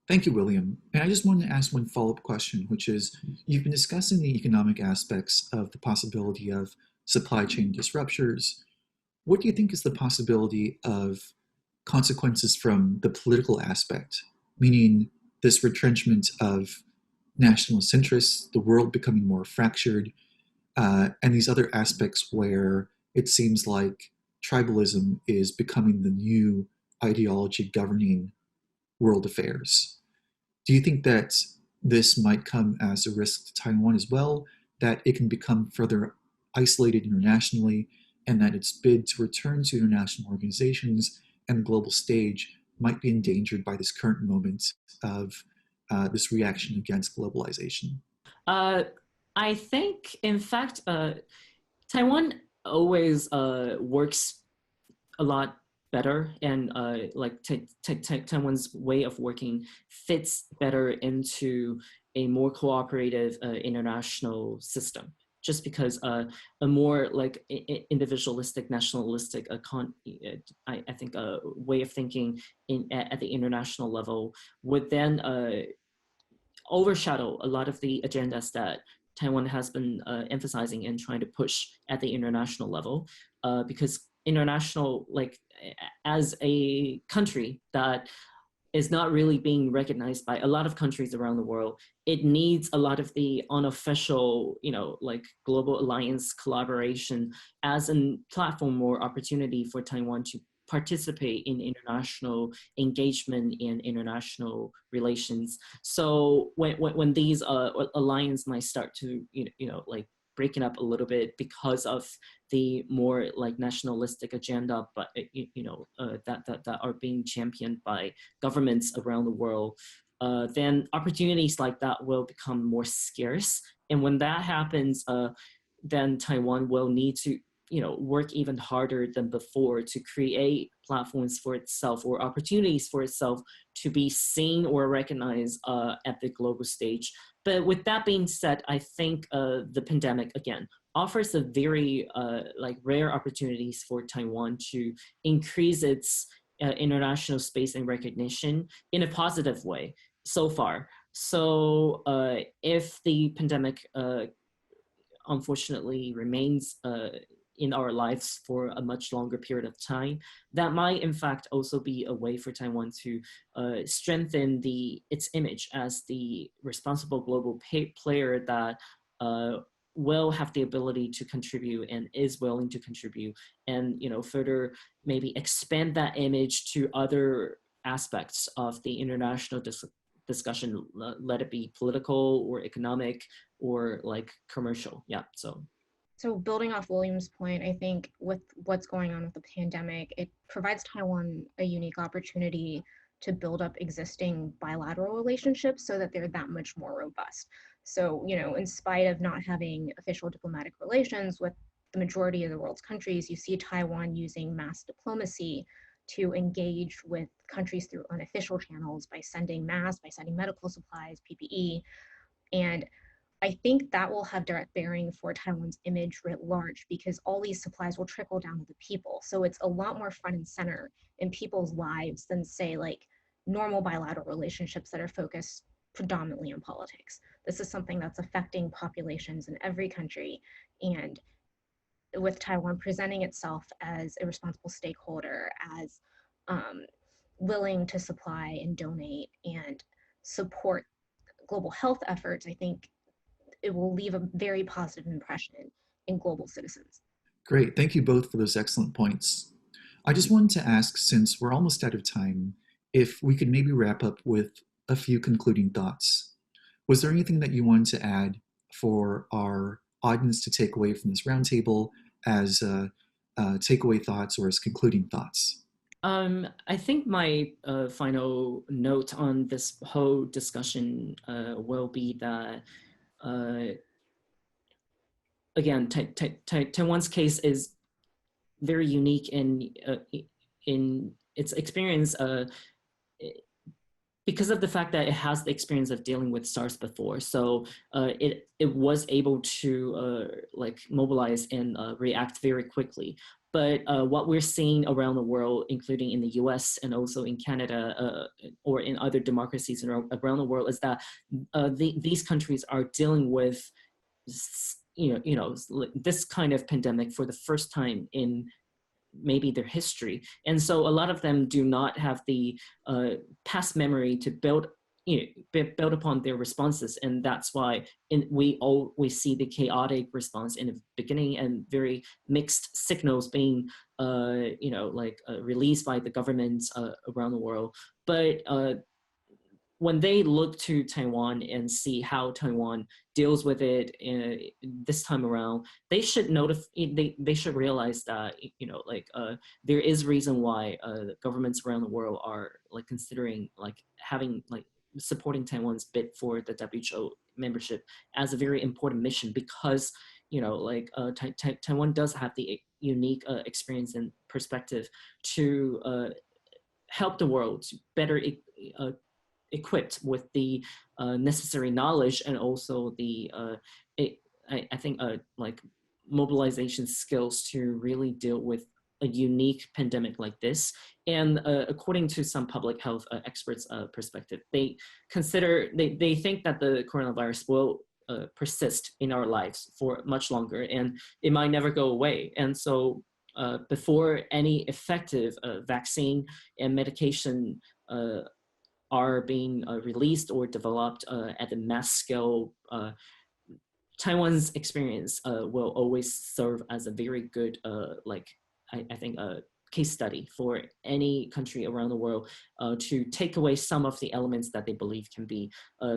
Thank you, William. And I just wanted to ask one follow-up question, which is, you've been discussing the economic aspects of the possibility of supply chain disruptions. What do you think is the possibility of consequences from the political aspect, meaning this retrenchment of nationalist interests, the world becoming more fractured, and these other aspects where it seems like tribalism is becoming the new ideology governing world affairs? Do you think that this might come as a risk to Taiwan as well, that it can become further isolated internationally, and that its bid to return to international organizations and the global stage might be endangered by this current moment of this reaction against globalization? I think, in fact, Taiwan always works a lot better, and Taiwan's way of working fits better into a more cooperative international system. Just because a more individualistic, nationalistic, I think a way of thinking at the international level would then overshadow a lot of the agendas that Taiwan has been emphasizing and trying to push at the international level, because international, as a country that is not really being recognized by a lot of countries around the world. It needs a lot of the unofficial, like global alliance collaboration as a platform or opportunity for Taiwan to participate in international engagement and international relations. So when these alliances might start to, like breaking up a little bit because of the more like nationalistic agenda, but that are being championed by governments around the world, then opportunities like that will become more scarce. And when that happens, then Taiwan will need to work even harder than before to create platforms for itself or opportunities for itself to be seen or recognized at the global stage. But with that being said, I think the pandemic, again, offers a very like rare opportunities for Taiwan to increase its international space and recognition in a positive way so far. So if the pandemic unfortunately remains in our lives for a much longer period of time, that might in fact also be a way for Taiwan to strengthen its image as the responsible global player that will have the ability to contribute and is willing to contribute, and further maybe expand that image to other aspects of the international discussion, let it be political or economic or like commercial. Yeah. So building off William's point, I think with what's going on with the pandemic, it provides Taiwan a unique opportunity to build up existing bilateral relationships so that they're that much more robust. So, in spite of not having official diplomatic relations with the majority of the world's countries, you see Taiwan using mass diplomacy to engage with countries through unofficial channels by sending masks, by sending medical supplies, PPE. And I think that will have direct bearing for Taiwan's image writ large, because all these supplies will trickle down to the people. So it's a lot more front and center in people's lives than, say, like normal bilateral relationships that are focused predominantly on politics. This is something that's affecting populations in every country. And with Taiwan presenting itself as a responsible stakeholder, as willing to supply and donate and support global health efforts, I think it will leave a very positive impression in global citizens. Great. Thank you both for those excellent points. I just wanted to ask, since we're almost out of time, if we could maybe wrap up with a few concluding thoughts. Was there anything that you wanted to add for our audience to take away from this roundtable as takeaway thoughts or as concluding thoughts? I think my final note on this whole discussion will be that again, Taiwan's case is very unique in its experience because of the fact that it has the experience of dealing with SARS before. So it was able to like mobilize and react very quickly. But what we're seeing around the world, including in the US and also in Canada or in other democracies around the world, is that these countries are dealing with this kind of pandemic for the first time in maybe their history. And so a lot of them do not have the past memory to build upon their responses. And that's why we always see the chaotic response in the beginning and very mixed signals being released by the governments around the world. But when they look to Taiwan and see how Taiwan deals with it this time around, they should they should realize that there is reason why governments around the world are like considering like having like supporting Taiwan's bid for the WHO membership as a very important mission, because Taiwan does have the unique experience and perspective to help the world to better equipped with the necessary knowledge and also the I think like mobilization skills to really deal with a unique pandemic like this. And according to some public health experts' perspective, they think that the coronavirus will persist in our lives for much longer, and it might never go away. And so before any effective vaccine and medication are being released or developed at the mass scale, Taiwan's experience will always serve as a very good, I think, case study for any country around the world to take away some of the elements that they believe can be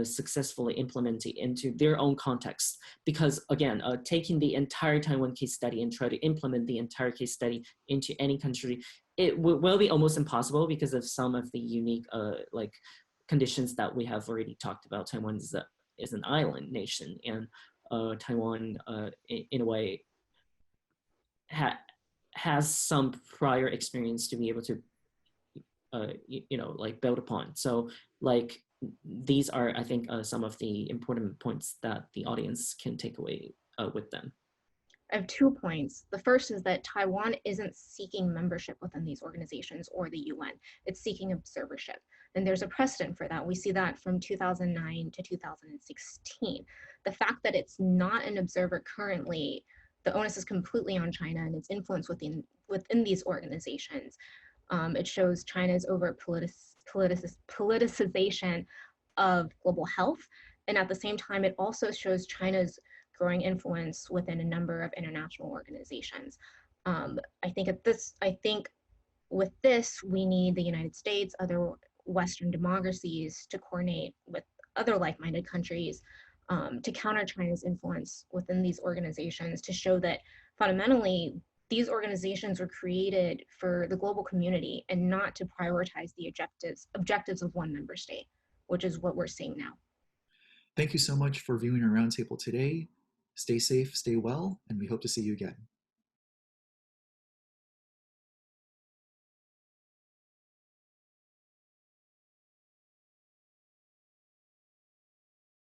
successfully implemented into their own context. Because again, taking the entire Taiwan case study and try to implement the entire case study into any country, it will be almost impossible because of some of the unique conditions that we have already talked about. Taiwan is an island nation, and Taiwan, in a way, has some prior experience to be able to, build upon. So, these are, I think, some of the important points that the audience can take away with them. I have 2 points. The first is that Taiwan isn't seeking membership within these organizations or the UN. It's seeking observership. And there's a precedent for that. We see that from 2009 to 2016. The fact that it's not an observer currently, the onus is completely on China and its influence within these organizations. It shows China's over politicization of global health. And at the same time, it also shows China's growing influence within a number of international organizations. I think with this, we need the United States, other Western democracies to coordinate with other like-minded countries to counter China's influence within these organizations, to show that fundamentally these organizations were created for the global community and not to prioritize the objectives of one member state, which is what we're seeing now. Thank you so much for viewing our roundtable today. Stay safe, stay well, and we hope to see you again.